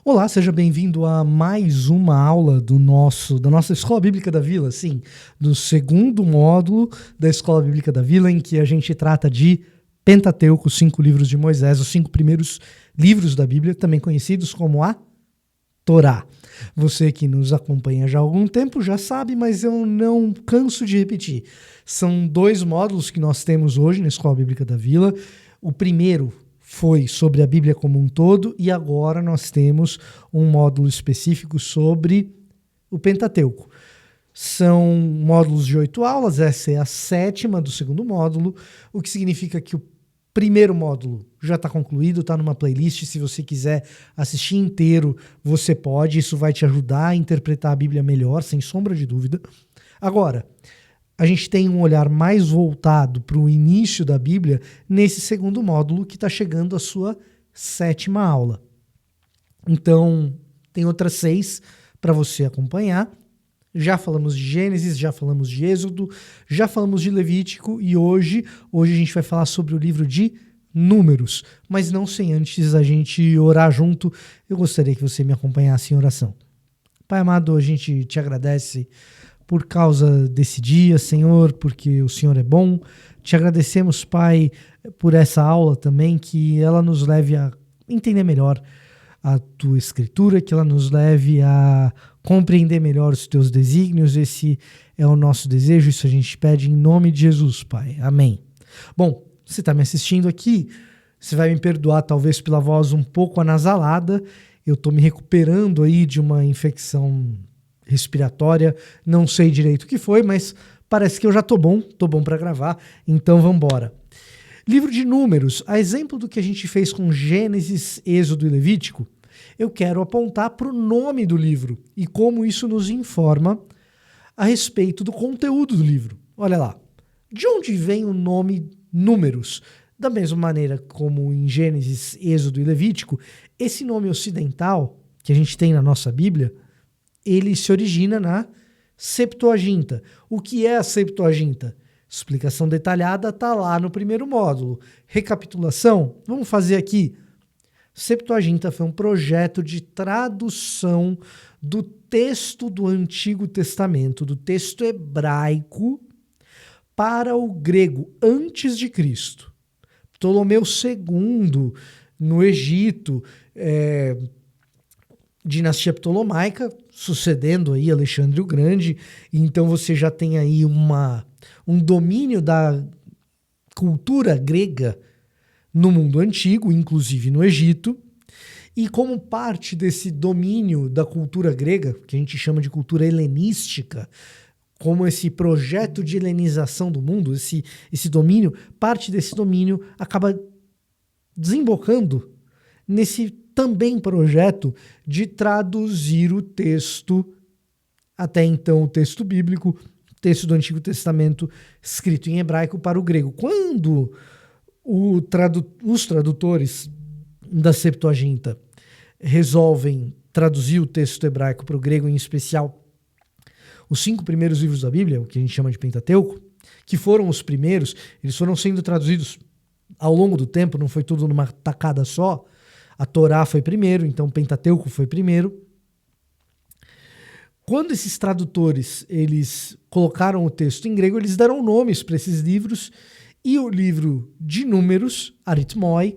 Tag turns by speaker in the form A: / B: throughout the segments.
A: Olá, seja bem-vindo a mais uma aula da nossa Escola Bíblica da Vila, sim, do segundo módulo da Escola Bíblica da Vila, em que a gente trata de Pentateuco, os 5 livros de Moisés, os 5 primeiros livros da Bíblia, também conhecidos como a Torá. Você que nos acompanha já há algum tempo já sabe, mas eu não canso de repetir. São 2 módulos que nós temos hoje na Escola Bíblica da Vila. O primeiro foi sobre a Bíblia como um todo e agora nós temos um módulo específico sobre o Pentateuco. São módulos de 8 aulas, essa é a 7ª do segundo módulo, o que significa que o primeiro módulo já está concluído, está numa playlist. Se você quiser assistir inteiro, você pode. Isso vai te ajudar a interpretar a Bíblia melhor, sem sombra de dúvida. Agora, a gente tem um olhar mais voltado para o início da Bíblia nesse segundo módulo, que está chegando à sua 7ª aula. Então, tem outras 6 para você acompanhar. Já falamos de Gênesis, já falamos de Êxodo, já falamos de Levítico e hoje a gente vai falar sobre o livro de Números. Mas não sem antes a gente orar junto. Eu gostaria que você me acompanhasse em oração. Pai amado, a gente te agradece por causa desse dia, Senhor, porque o Senhor é bom. Te agradecemos, Pai, por essa aula também, que ela nos leve a entender melhor a tua escritura, que ela nos leve a compreender melhor os teus desígnios. Esse é o nosso desejo, isso a gente pede em nome de Jesus, Pai. Amém. Bom, você está me assistindo aqui, você vai me perdoar talvez pela voz um pouco anasalada. Eu estou me recuperando aí de uma infecção respiratória, não sei direito o que foi, mas parece que eu já tô bom para gravar, então vamos embora. Livro de Números, a exemplo do que a gente fez com Gênesis, Êxodo e Levítico, eu quero apontar para o nome do livro e como isso nos informa a respeito do conteúdo do livro. Olha lá, de onde vem o nome Números? Da mesma maneira como em Gênesis, Êxodo e Levítico, esse nome ocidental que a gente tem na nossa Bíblia, ele se origina na Septuaginta. O que é a Septuaginta? Explicação detalhada está lá no primeiro módulo. Recapitulação, vamos fazer aqui. Septuaginta foi um projeto de tradução do texto do Antigo Testamento, do texto hebraico, para o grego antes de Cristo. Ptolomeu II, no Egito, dinastia ptolomaica, sucedendo aí Alexandre o Grande, então você já tem aí um domínio da cultura grega no mundo antigo, inclusive no Egito, e como parte desse domínio da cultura grega, que a gente chama de cultura helenística, como esse projeto de helenização do mundo, esse domínio, parte desse domínio acaba desembocando nesse também projeto de traduzir o texto, até então o texto bíblico, texto do Antigo Testamento escrito em hebraico para o grego. Quando os tradutores da Septuaginta resolvem traduzir o texto hebraico para o grego, em especial os 5 primeiros livros da Bíblia, o que a gente chama de Pentateuco, que foram os primeiros, eles foram sendo traduzidos ao longo do tempo, não foi tudo numa tacada só. A Torá foi primeiro, então o Pentateuco foi primeiro. Quando esses tradutores eles colocaram o texto em grego, eles deram nomes para esses livros, e o livro de Números, Aritmoi,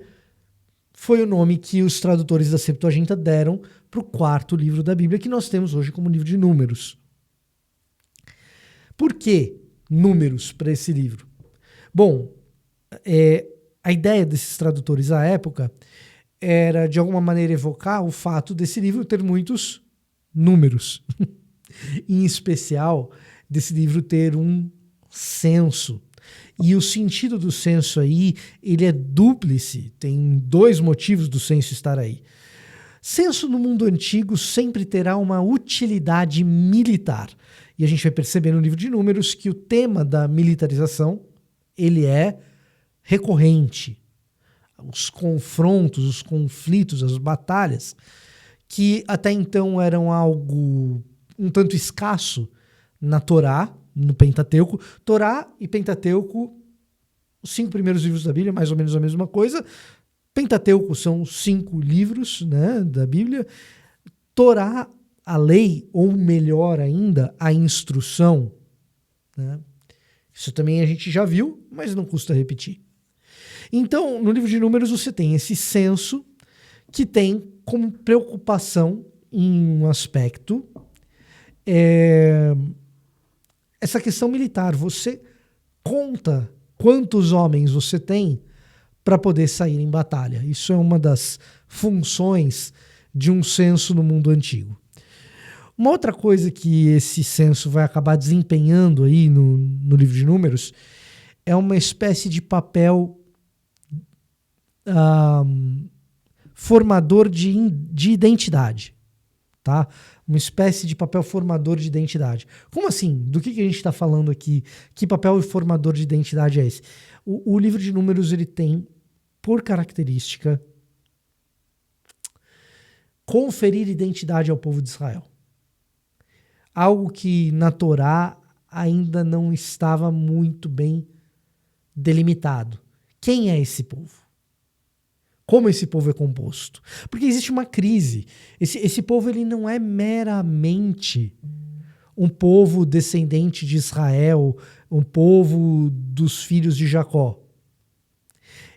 A: foi o nome que os tradutores da Septuaginta deram para o 4º livro da Bíblia, que nós temos hoje como livro de Números. Por que Números para esse livro? Bom, a ideia desses tradutores à época era, de alguma maneira, evocar o fato desse livro ter muitos números. Em especial, desse livro ter um censo. E o sentido do censo aí, ele é dúplice. Tem 2 motivos do censo estar aí. Censo no mundo antigo sempre terá uma utilidade militar. E a gente vai perceber no livro de Números que o tema da militarização, ele é recorrente. Os confrontos, os conflitos, as batalhas, que até então eram algo um tanto escasso na Torá, no Pentateuco. Torá e Pentateuco, os 5 primeiros livros da Bíblia, mais ou menos a mesma coisa, Pentateuco são 5 livros, né, da Bíblia. Torá, a lei, ou melhor ainda, a instrução, né? Isso também a gente já viu, mas não custa repetir. Então, no livro de Números você tem esse censo que tem como preocupação em um aspecto essa questão militar. Você conta quantos homens você tem para poder sair em batalha. Isso é uma das funções de um censo no mundo antigo. Uma outra coisa que esse censo vai acabar desempenhando aí no livro de Números é uma espécie de papel formador de identidade, tá? Uma espécie de papel formador de identidade. Como assim? Do que a gente está falando aqui? Que papel formador de identidade é esse? O livro de Números ele tem, por característica, conferir identidade ao povo de Israel. Algo que na Torá ainda não estava muito bem delimitado. Quem é esse povo? Como esse povo é composto? Porque existe uma crise. Esse povo ele não é meramente um povo descendente de Israel, um povo dos filhos de Jacó.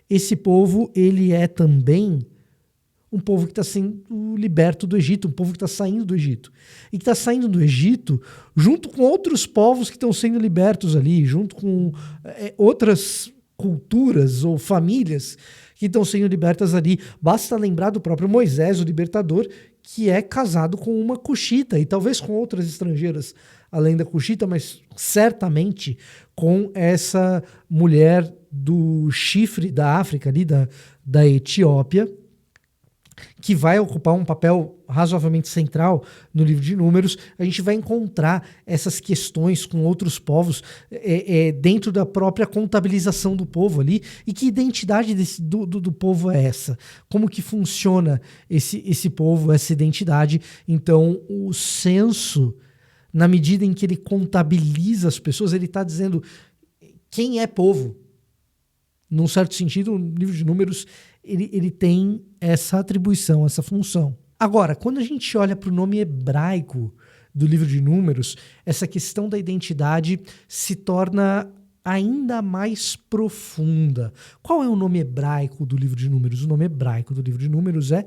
A: Esse povo ele é também um povo que está sendo liberto do Egito, um povo que está saindo do Egito. E que está saindo do Egito junto com outros povos que estão sendo libertos ali, junto com outras culturas ou famílias que estão sendo libertas ali. Basta lembrar do próprio Moisés, o libertador, que é casado com uma cuxita e talvez com outras estrangeiras além da cuxita, mas certamente com essa mulher do chifre da África ali, da Etiópia, que vai ocupar um papel razoavelmente central no livro de Números. A gente vai encontrar essas questões com outros povos dentro da própria contabilização do povo ali. E que identidade do povo é essa? Como que funciona esse povo, essa identidade? Então, o censo, na medida em que ele contabiliza as pessoas, ele está dizendo quem é povo. Num certo sentido, o livro de Números ele tem essa atribuição, essa função. Agora, quando a gente olha para o nome hebraico do livro de Números, essa questão da identidade se torna ainda mais profunda. Qual é o nome hebraico do livro de Números? O nome hebraico do livro de Números é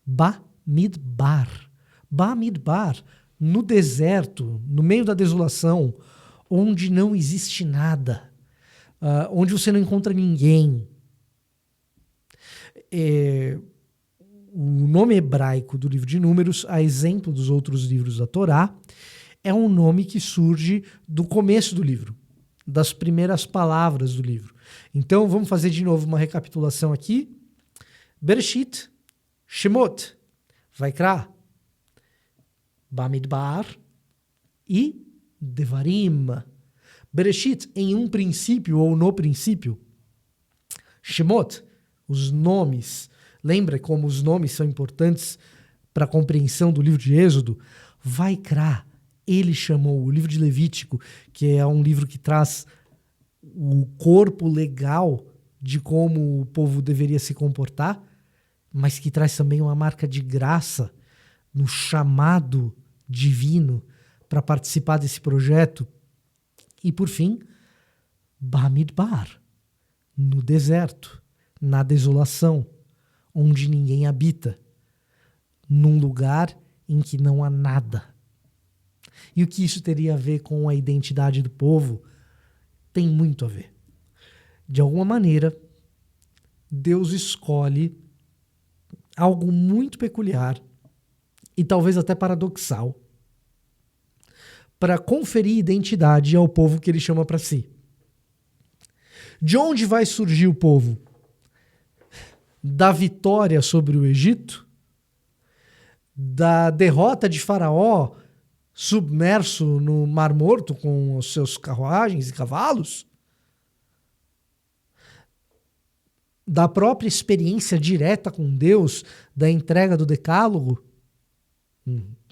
A: Bamidbar. Bamidbar, no deserto, no meio da desolação, onde não existe nada, onde você não encontra ninguém. O nome hebraico do livro de Números, a exemplo dos outros livros da Torá, é um nome que surge do começo do livro, das primeiras palavras do livro. Então vamos fazer de novo uma recapitulação aqui. Bereshit, Shemot, Vaikra, Bamidbar e Devarim. Bereshit, em um princípio ou no princípio. Shemot, os nomes. Lembra como os nomes são importantes para a compreensão do livro de Êxodo? Vaikra, ele chamou o livro de Levítico, que é um livro que traz o corpo legal de como o povo deveria se comportar, mas que traz também uma marca de graça no chamado divino para participar desse projeto. E por fim, Bamidbar, no deserto, na desolação, onde ninguém habita, num lugar em que não há nada. E o que isso teria a ver com a identidade do povo? Tem muito a ver. De alguma maneira, Deus escolhe algo muito peculiar e talvez até paradoxal para conferir identidade ao povo que ele chama para si. De onde vai surgir o povo? Da vitória sobre o Egito? Da derrota de Faraó submerso no Mar Morto com os seus carruagens e cavalos? Da própria experiência direta com Deus, da entrega do Decálogo,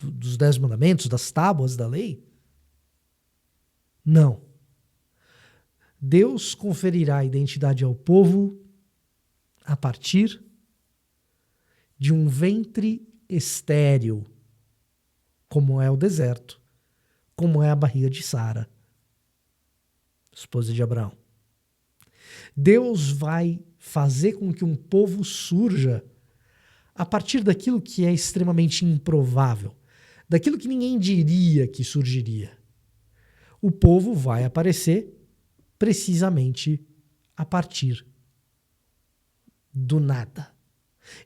A: dos 10 mandamentos, das tábuas da lei? Não. Deus conferirá identidade ao povo a partir de um ventre estéril, como é o deserto, como é a barriga de Sara, esposa de Abraão. Deus vai fazer com que um povo surja a partir daquilo que é extremamente improvável, daquilo que ninguém diria que surgiria. O povo vai aparecer precisamente a partir do nada.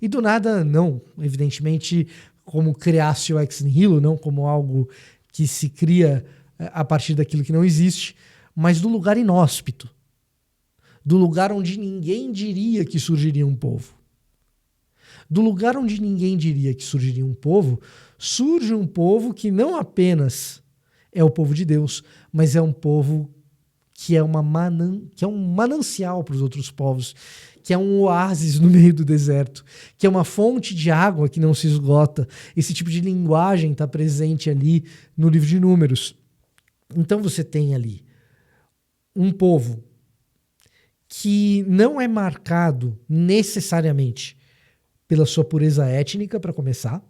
A: E do nada não, evidentemente, como creatio ex nihilo, não como algo que se cria a partir daquilo que não existe, mas do lugar inóspito, do lugar onde ninguém diria que surgiria um povo. Do lugar onde ninguém diria que surgiria um povo, surge um povo que não apenas é o povo de Deus, mas é um povo que é um manancial para os outros povos, que é um oásis no meio do deserto, que é uma fonte de água que não se esgota. Esse tipo de linguagem está presente ali no livro de Números. Então você tem ali um povo que não é marcado necessariamente pela sua pureza étnica, para começar,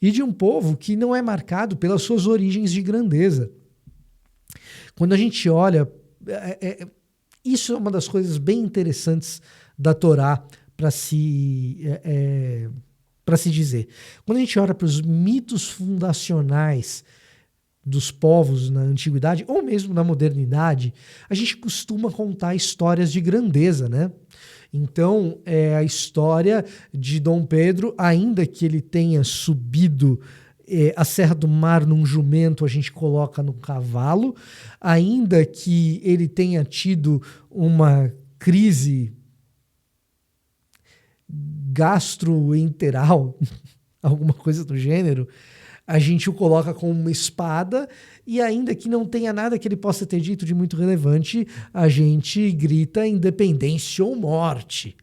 A: e de um povo que não é marcado pelas suas origens de grandeza. Quando a gente olha, isso é uma das coisas bem interessantes da Torá para se dizer. Quando a gente olha para os mitos fundacionais dos povos na antiguidade, ou mesmo na modernidade, a gente costuma contar histórias de grandeza, né? Então, a história de Dom Pedro, ainda que ele tenha subido a Serra do Mar num jumento, a gente coloca no cavalo, ainda que ele tenha tido uma crise gastroenteral, alguma coisa do gênero, a gente o coloca com uma espada, e ainda que não tenha nada que ele possa ter dito de muito relevante, a gente grita independência ou morte.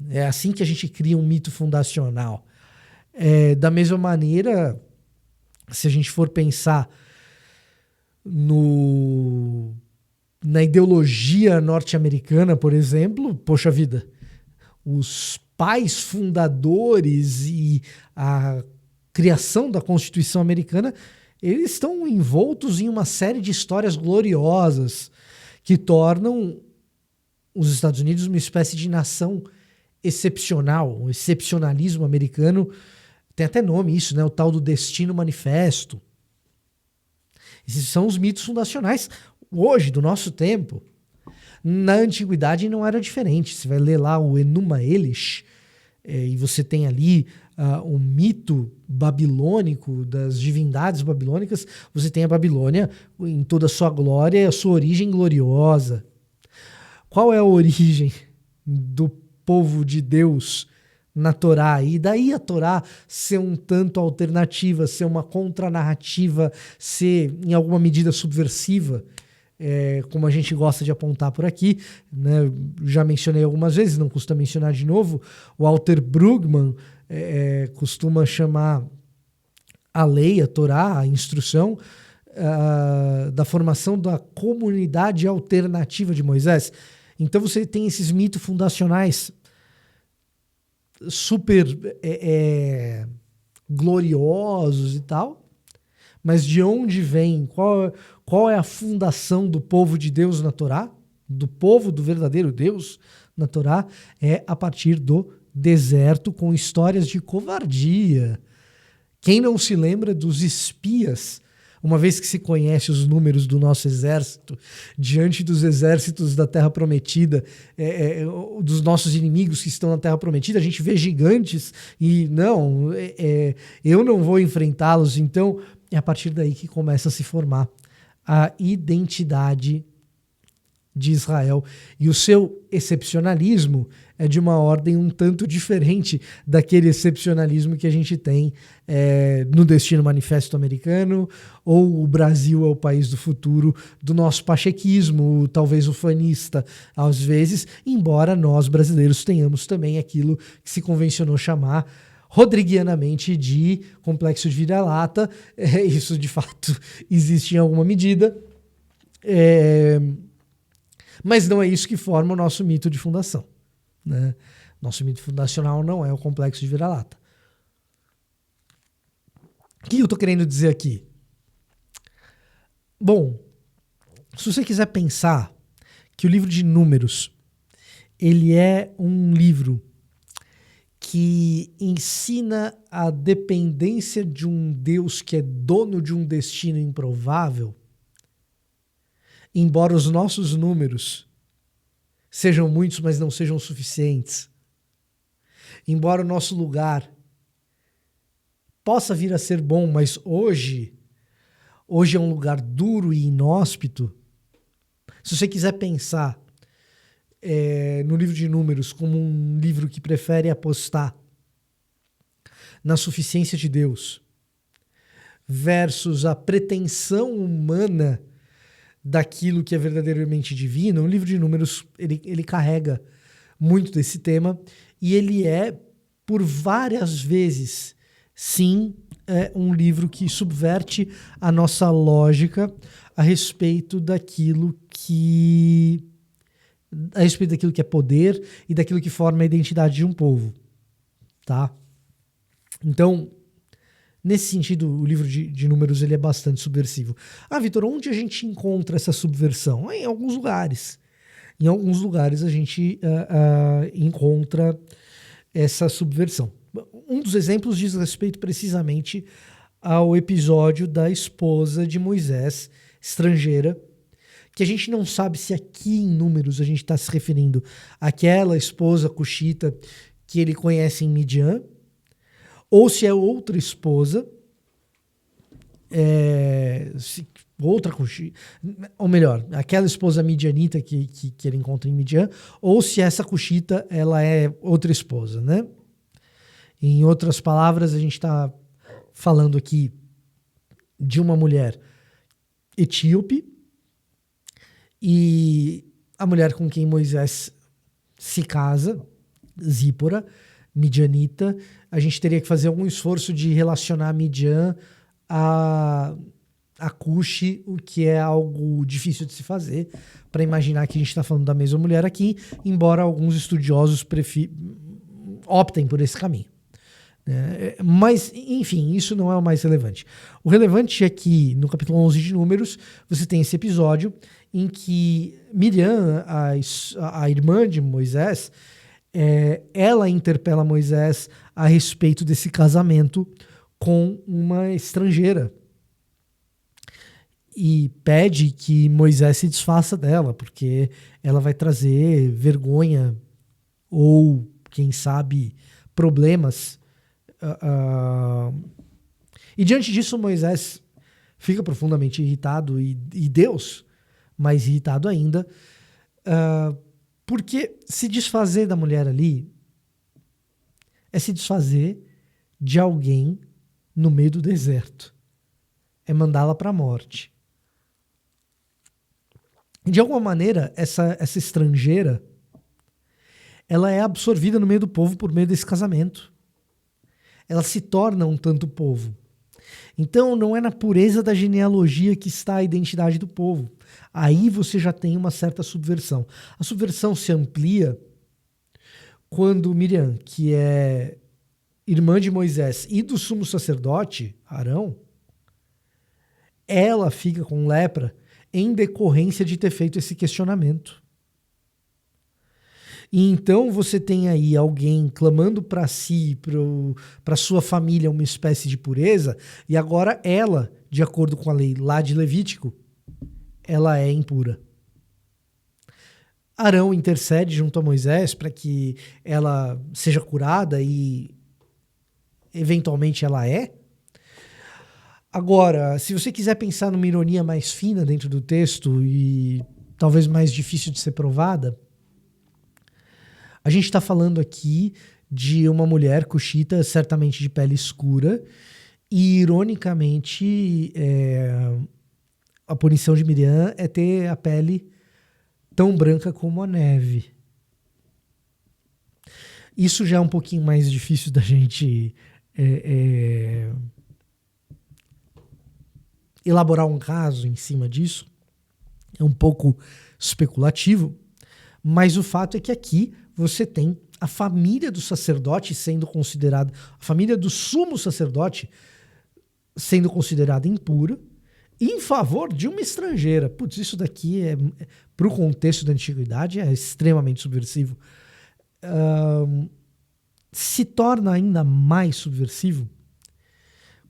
A: É assim que a gente cria um mito fundacional. Da mesma maneira, se a gente for pensar na ideologia norte-americana, por exemplo, poxa vida, os pais fundadores e a criação da Constituição americana, eles estão envoltos em uma série de histórias gloriosas que tornam os Estados Unidos uma espécie de nação excepcional, um excepcionalismo americano. Tem até nome isso, né? O tal do Destino Manifesto. Esses são os mitos fundacionais hoje, do nosso tempo. Na antiguidade não era diferente. Você vai ler lá o Enuma Elish, e você tem ali o mito babilônico das divindades babilônicas. Você tem a Babilônia em toda a sua glória, a sua origem gloriosa. Qual é a origem do povo de Deus na Torá? E daí a Torá ser um tanto alternativa, ser uma contranarrativa, ser em alguma medida subversiva, como a gente gosta de apontar por aqui, né? Já mencionei algumas vezes, não custa mencionar de novo. O Walter Brueggemann costuma chamar a lei, a Torá, a instrução, da formação da comunidade alternativa de Moisés. Então você tem esses mitos fundacionais super gloriosos e tal, mas de onde vem, qual é a fundação do povo de Deus na Torá, do povo do verdadeiro Deus na Torá? É a partir do deserto, com histórias de covardia. Quem não se lembra dos espias, uma vez que se conhece os números do nosso exército, diante dos exércitos da Terra Prometida, dos nossos inimigos que estão na Terra Prometida, a gente vê gigantes e não, eu não vou enfrentá-los. Então é a partir daí que começa a se formar a identidade de Israel. E o seu excepcionalismo é de uma ordem um tanto diferente daquele excepcionalismo que a gente tem no Destino Manifesto americano, ou o Brasil é o país do futuro, do nosso pachequismo, talvez ufanista, às vezes, embora nós brasileiros tenhamos também aquilo que se convencionou chamar rodriguianamente de complexo de vira-lata. Isso de fato existe em alguma medida, mas não é isso que forma o nosso mito de fundação, né? Nosso mito fundacional não é o complexo de vira-lata. O que eu estou querendo dizer aqui? Bom, se você quiser pensar que o livro de Números, ele é um livro que ensina a dependência de um Deus que é dono de um destino improvável, embora os nossos números sejam muitos, mas não sejam suficientes, embora o nosso lugar possa vir a ser bom, mas hoje é um lugar duro e inóspito. Se você quiser pensar no livro de Números como um livro que prefere apostar na suficiência de Deus versus a pretensão humana daquilo que é verdadeiramente divino, o livro de Números ele carrega muito desse tema e ele é, por várias vezes, sim, um livro que subverte a nossa lógica a respeito daquilo que é poder e daquilo que forma a identidade de um povo, tá? Então, nesse sentido, o livro de Números ele é bastante subversivo. Ah, Vitor, onde a gente encontra essa subversão? Em alguns lugares. Em alguns lugares a gente encontra essa subversão. Um dos exemplos diz respeito precisamente ao episódio da esposa de Moisés, estrangeira, que a gente não sabe se aqui em Números a gente está se referindo àquela esposa cuxita que ele conhece em Midian, ou se é outra esposa, outra cuxita, ou melhor, aquela esposa midianita que ele encontra em Midian, ou se essa cuxita ela é outra esposa, né? Em outras palavras, a gente está falando aqui de uma mulher etíope, e a mulher com quem Moisés se casa, Zípora, midianita, a gente teria que fazer algum esforço de relacionar Midian a Cuxi, o que é algo difícil de se fazer, para imaginar que a gente está falando da mesma mulher aqui, embora alguns estudiosos optem por esse caminho. Mas, enfim, isso não é o mais relevante. O relevante é que no capítulo 11 de Números, você tem esse episódio em que Miriam, a irmã de Moisés, ela interpela Moisés a respeito desse casamento com uma estrangeira e pede que Moisés se desfaça dela, porque ela vai trazer vergonha ou, quem sabe, problemas. E diante disso, Moisés fica profundamente irritado e Deus mais irritado ainda, porque se desfazer da mulher ali é se desfazer de alguém no meio do deserto, é mandá-la para a morte. De alguma maneira, essa estrangeira ela é absorvida no meio do povo por meio desse casamento. Ela se torna um tanto povo. Então, não é na pureza da genealogia que está a identidade do povo. Aí você já tem uma certa subversão. A subversão se amplia quando Miriam, que é irmã de Moisés e do sumo sacerdote, Arão, ela fica com lepra em decorrência de ter feito esse questionamento. E então você tem aí alguém clamando para si, para sua família, uma espécie de pureza, e agora ela, de acordo com a lei lá de Levítico, ela é impura. Arão intercede junto a Moisés para que ela seja curada e eventualmente ela é. Agora, se você quiser pensar numa ironia mais fina dentro do texto e talvez mais difícil de ser provada, a gente está falando aqui de uma mulher cuxita, certamente de pele escura, e ironicamente a punição de Miriam é ter a pele tão branca como a neve. Isso já é um pouquinho mais difícil da gente elaborar um caso em cima disso. É um pouco especulativo, mas o fato é que aqui você tem a família do sacerdote sendo considerada, a família do sumo sacerdote sendo considerada impura, em favor de uma estrangeira. Putz, isso daqui para o contexto da antiguidade, é extremamente subversivo. Se torna ainda mais subversivo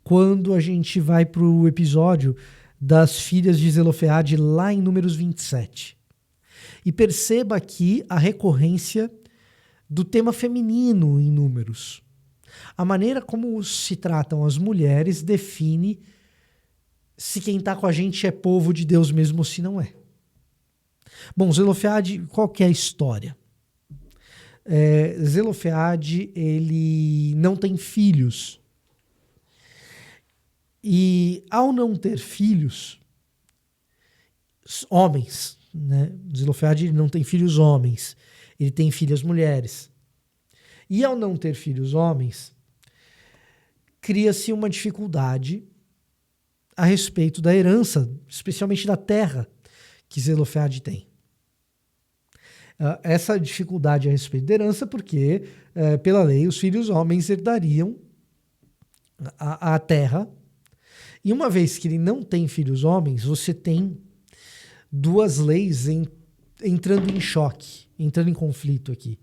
A: quando a gente vai para o episódio das filhas de Zelofeade lá em Números 27. E perceba aqui a recorrência do tema feminino em Números. A maneira como se tratam as mulheres define se quem está com a gente é povo de Deus mesmo ou se não é. Bom, Zelofeade, qual que é a história? Zelofeade, ele não tem filhos. E ao não ter filhos, homens, né? Zelofeade ele não tem filhos homens, ele tem filhas mulheres. E ao não ter filhos homens, cria-se uma dificuldade a respeito da herança, especialmente da terra que Zelofeade tem. Essa dificuldade a respeito da herança porque, pela lei, os filhos homens herdariam a terra. E uma vez que ele não tem filhos homens, você tem duas leis entrando em choque, entrando em conflito aqui.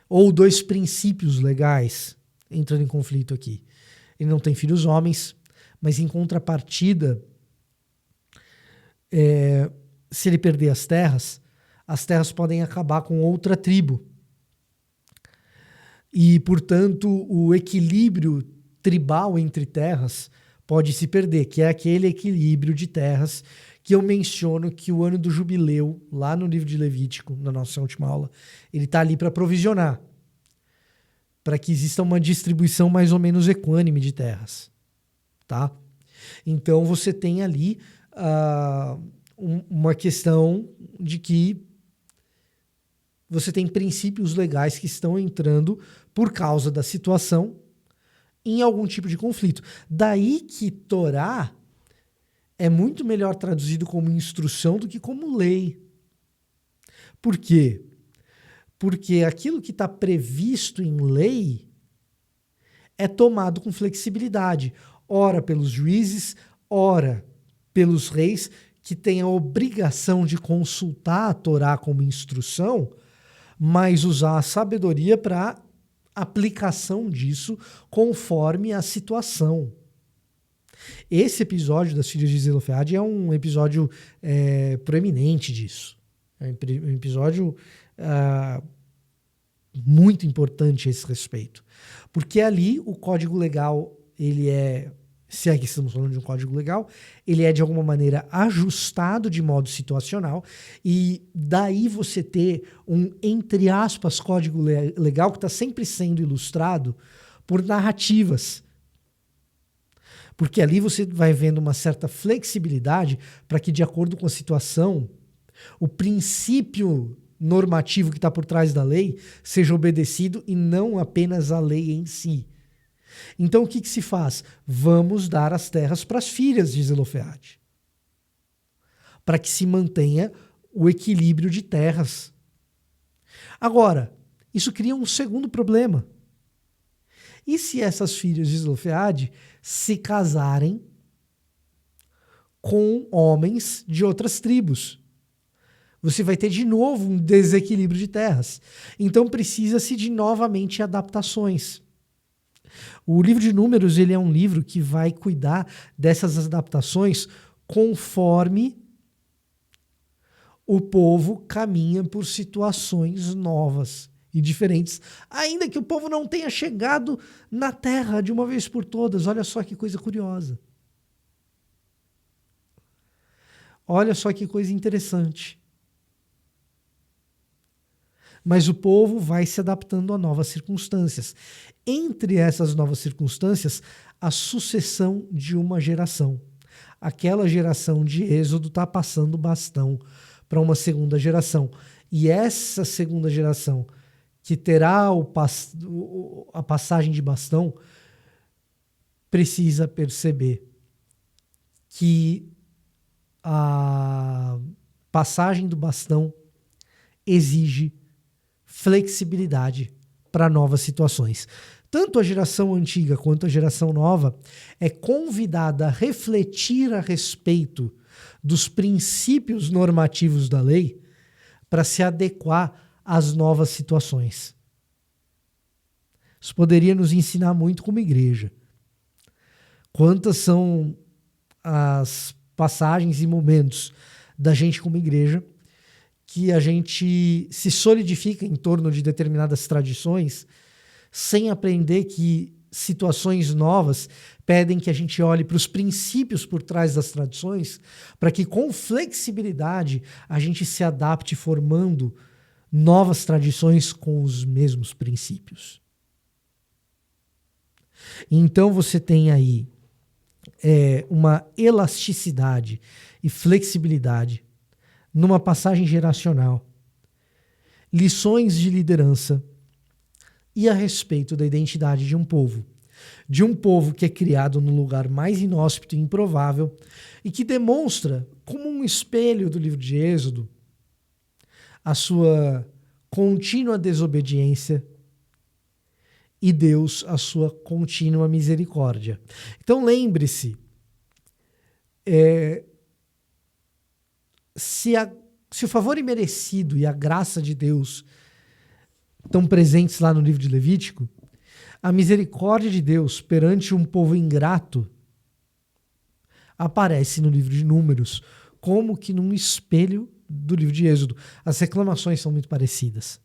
A: Ou dois princípios legais entrando em conflito aqui. Ele não tem filhos homens, mas em contrapartida, se ele perder as terras podem acabar com outra tribo. E, portanto, o equilíbrio tribal entre terras pode se perder, que é aquele equilíbrio de terras que eu menciono que o ano do jubileu, lá no livro de Levítico, na nossa última aula, ele está ali para provisionar, para que exista uma distribuição mais ou menos equânime de terras. Tá? Então você tem ali uma questão de que você tem princípios legais que estão entrando por causa da situação em algum tipo de conflito. Daí que Torá é muito melhor traduzido como instrução do que como lei. Por quê? Porque aquilo que está previsto em lei é tomado com flexibilidade. Ora pelos juízes, ora pelos reis, que têm a obrigação de consultar a Torá como instrução, mas usar a sabedoria para aplicação disso conforme a situação. Esse episódio das filhas de Zelofeade é um episódio proeminente disso. É um episódio muito importante a esse respeito. Porque ali o código legal, ele se é que estamos falando de um código legal, ele é de alguma maneira ajustado de modo situacional, e daí você ter um, entre aspas, código legal que está sempre sendo ilustrado por narrativas. Porque ali você vai vendo uma certa flexibilidade para que, de acordo com a situação, o princípio normativo que está por trás da lei seja obedecido e não apenas a lei em si. Então o que se faz? Vamos dar as terras para as filhas de Zelofeade, para que se mantenha o equilíbrio de terras. Agora, isso cria um segundo problema. E se essas filhas de Zelofeade se casarem com homens de outras tribos? Você vai ter de novo um desequilíbrio de terras. Então precisa-se de novamente adaptações. O livro de Números, ele é um livro que vai cuidar dessas adaptações conforme o povo caminha por situações novas e diferentes, ainda que o povo não tenha chegado na terra de uma vez por todas. Olha só que coisa curiosa. Olha só que coisa interessante. Mas o povo vai se adaptando a novas circunstâncias. Entre essas novas circunstâncias, a sucessão de uma geração. Aquela geração de Êxodo está passando o bastão para uma segunda geração. E essa segunda geração, que terá a passagem de bastão, precisa perceber que a passagem do bastão exige flexibilidade para novas situações. Tanto a geração antiga quanto a geração nova é convidada a refletir a respeito dos princípios normativos da lei para se adequar às novas situações. Isso poderia nos ensinar muito como igreja. Quantas são as passagens e momentos da gente como igreja que a gente se solidifica em torno de determinadas tradições sem aprender que situações novas pedem que a gente olhe para os princípios por trás das tradições para que com flexibilidade a gente se adapte formando novas tradições com os mesmos princípios. Então você tem aí uma elasticidade e flexibilidade numa passagem geracional, lições de liderança e a respeito da identidade de um povo que é criado no lugar mais inóspito e improvável e que demonstra como um espelho do livro de Êxodo a sua contínua desobediência e Deus a sua contínua misericórdia. Então lembre-se, se o favor imerecido e a graça de Deus estão presentes lá no livro de Levítico, a misericórdia de Deus perante um povo ingrato aparece no livro de Números, como que num espelho do livro de Êxodo. As reclamações são muito parecidas.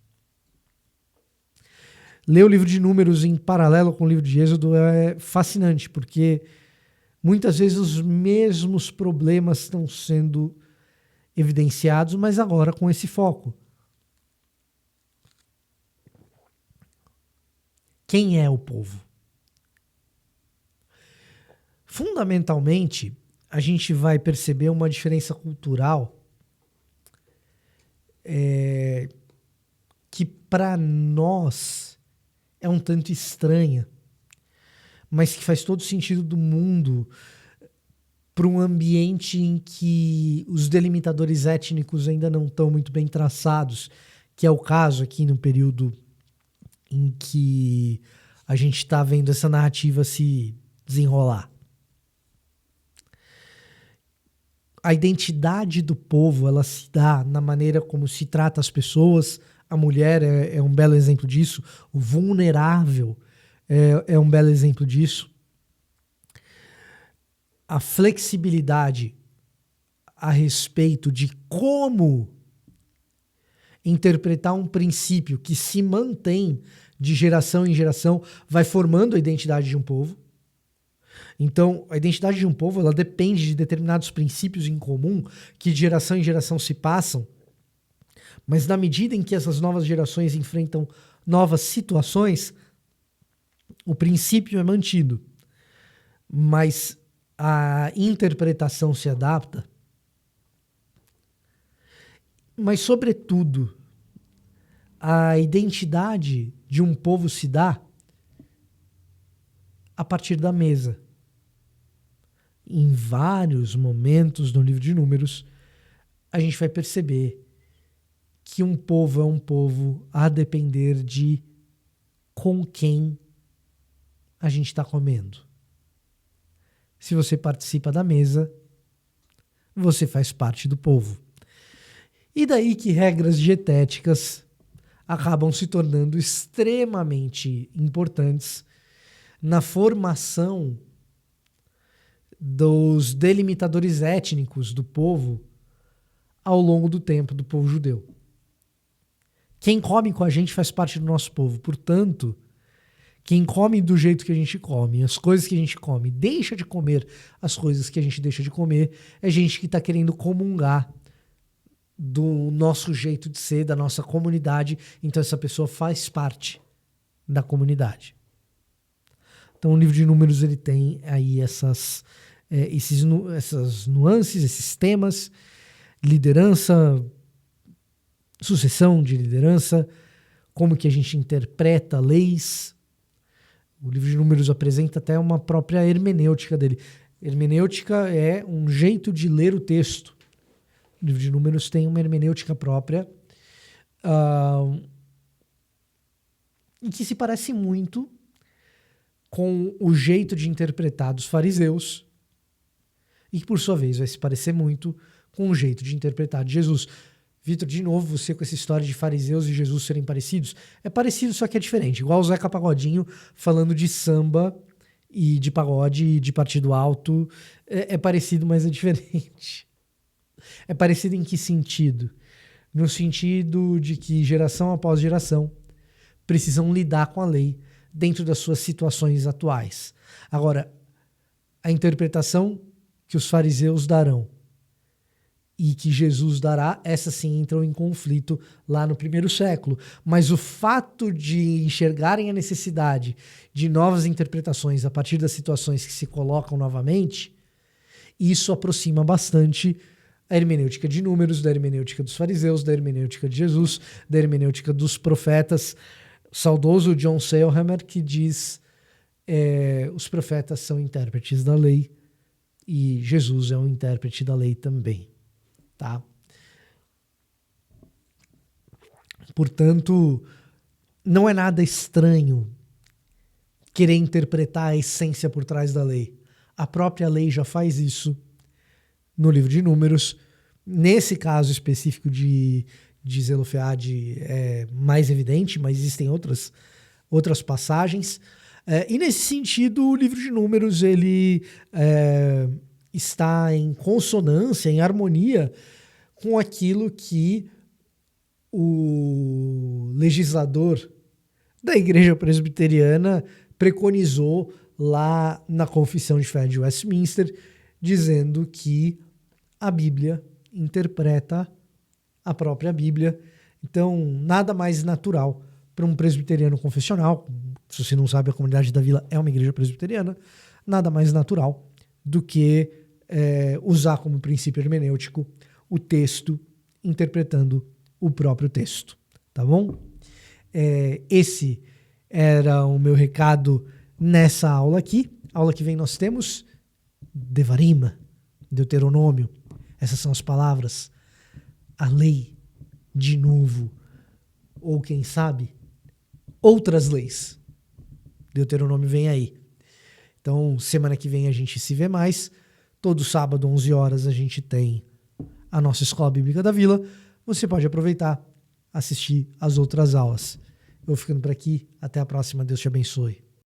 A: Ler o livro de Números em paralelo com o livro de Êxodo é fascinante, porque muitas vezes os mesmos problemas estão sendo evidenciados, mas agora com esse foco. Quem é o povo? Fundamentalmente, a gente vai perceber uma diferença cultural que para nós é um tanto estranha, mas que faz todo sentido do mundo para um ambiente em que os delimitadores étnicos ainda não estão muito bem traçados, que é o caso aqui no período em que a gente está vendo essa narrativa se desenrolar. A identidade do povo, ela se dá na maneira como se trata as pessoas. A mulher é um belo exemplo disso. O vulnerável é um belo exemplo disso. A flexibilidade a respeito de como interpretar um princípio que se mantém de geração em geração vai formando a identidade de um povo. Então, a identidade de um povo ela depende de determinados princípios em comum que de geração em geração se passam, mas na medida em que essas novas gerações enfrentam novas situações, o princípio é mantido, mas a interpretação se adapta. Mas, sobretudo, a identidade de um povo se dá a partir da mesa. Em vários momentos no livro de Números, a gente vai perceber que um povo é um povo a depender de com quem a gente está comendo. Se você participa da mesa, você faz parte do povo. E daí que regras dietéticas acabam se tornando extremamente importantes na formação dos delimitadores étnicos do povo ao longo do tempo, do povo judeu. Quem come com a gente faz parte do nosso povo. Portanto, quem come do jeito que a gente come, as coisas que a gente come, deixa de comer as coisas que a gente deixa de comer, é gente que está querendo comungar do nosso jeito de ser, da nossa comunidade. Então essa pessoa faz parte da comunidade. Então o livro de Números ele tem aí essas nuances, esses temas, liderança, sucessão de liderança, como que a gente interpreta leis. O livro de Números apresenta até uma própria hermenêutica dele. Hermenêutica é um jeito de ler o texto. O livro de Números tem uma hermenêutica própria. e que se parece muito com o jeito de interpretar dos fariseus e que, por sua vez, vai se parecer muito com o jeito de interpretar de Jesus. Vitor, de novo, você com essa história de fariseus e Jesus serem parecidos. É parecido, só que é diferente. Igual o Zeca Pagodinho falando de samba e de pagode e de partido alto. É parecido, mas é diferente. É parecido em que sentido? No sentido de que geração após geração precisam lidar com a lei dentro das suas situações atuais. Agora, a interpretação que os fariseus darão e que Jesus dará, essa sim entram em conflito lá no primeiro século. Mas o fato de enxergarem a necessidade de novas interpretações a partir das situações que se colocam novamente, isso aproxima bastante a hermenêutica de Números, da hermenêutica dos fariseus, da hermenêutica de Jesus, da hermenêutica dos profetas. O saudoso John Sailhamer, que diz os profetas são intérpretes da lei e Jesus é um intérprete da lei também. Tá? Portanto, não é nada estranho querer interpretar a essência por trás da lei. A própria lei já faz isso no livro de Números. Nesse caso específico de Zelofeade é mais evidente, mas existem outras passagens. E nesse sentido, o livro de Números ele está em consonância, em harmonia com aquilo que o legislador da Igreja Presbiteriana preconizou lá na Confissão de Fé de Westminster, dizendo que a Bíblia interpreta a própria Bíblia. Então, nada mais natural para um presbiteriano confessional, se você não sabe, a Comunidade da Vila é uma igreja presbiteriana, nada mais natural do que usar como princípio hermenêutico o texto interpretando o próprio texto, tá bom? Esse era o meu recado nessa aula aqui. A aula que vem nós temos Devarim, Deuteronômio. Essas são as palavras. A lei, de novo, ou quem sabe, outras leis. Deuteronômio vem aí. Então, semana que vem a gente se vê mais. Todo sábado, 11 horas, a gente tem a nossa Escola Bíblica da Vila. Você pode aproveitar, assistir as outras aulas. Eu vou ficando por aqui. Até a próxima. Deus te abençoe.